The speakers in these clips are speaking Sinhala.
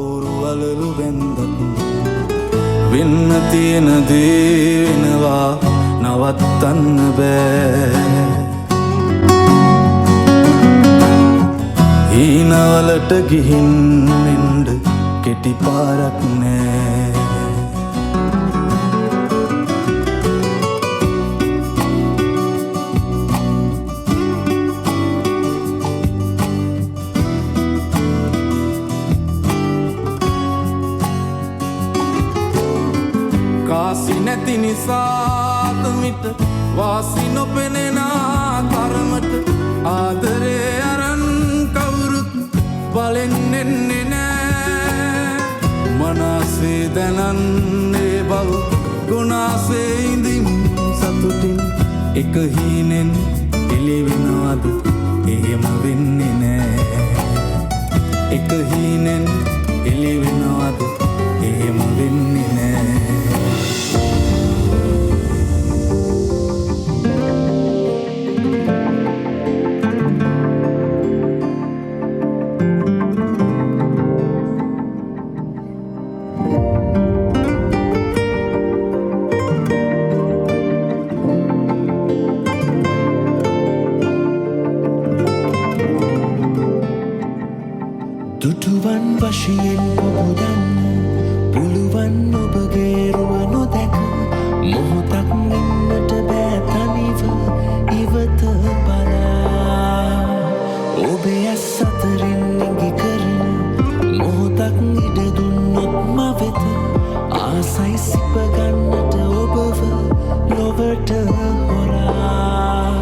කවුරු අලලු බැන්දත් වෙන්න තියෙන දේ වෙනවා නවත්තන්න බෑ. හීනවලට ගිහින් එන්ඩ කෙටි පාරක් නෑ. කාසි නැති නිසාතමිට වාසි නොපෙනෙන තරමට ආදරේ අරන් කවුරුත් බලෙන් එන්නේ නෑ. මනසේ දැනන්නේ බව ගුණාසේ ඉඳින් සතුටින් එක හීනෙන් එළිවෙනවද එහෙම වෙන්නේ නෑ. එක හීනෙන් එළිවෙනවද එහෙම වෙන්නේ නෑ. දුටුවන් වශයෙන් ඔබදන්න පුළුවන් ඔබගේ රුව නොදැක මොහොතක් ඉන්නට බෑ තනිව ඉවත බලා. ඔබේ ඇස් අතරින් ඉඟි කරන මොහොතක් ඉඩ දුන්නොත් මවෙත ආසයි සිපගන්නට ඔබව ලොවට හොරා.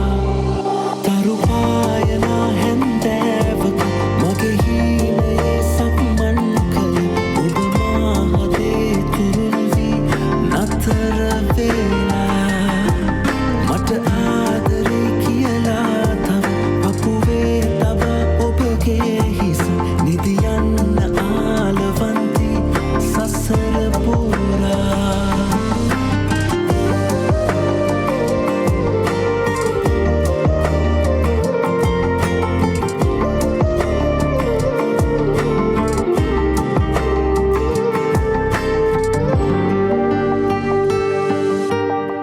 තරු පායනා හැන්දෑවක මගේ හීනයේ සක්මන් කළ ඔබ මාහදේ තුරුල් වී නතර වෙලා. මට ආදරේ කියලා තව පපුවේ තබා ඔබගේ හිස නිදියන්න ආලවන්ති සසර පුරා.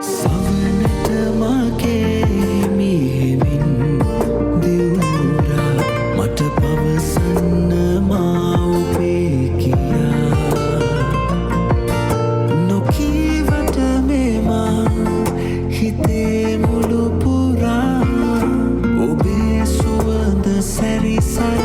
සවනට මගේ මිහිමින් දිවුරා මට පවසන්න මා ඔබේ කියා. නොකීවට මෙමා හිතේ මුළු පුරා ඔබේ සුවඳ සැරිසර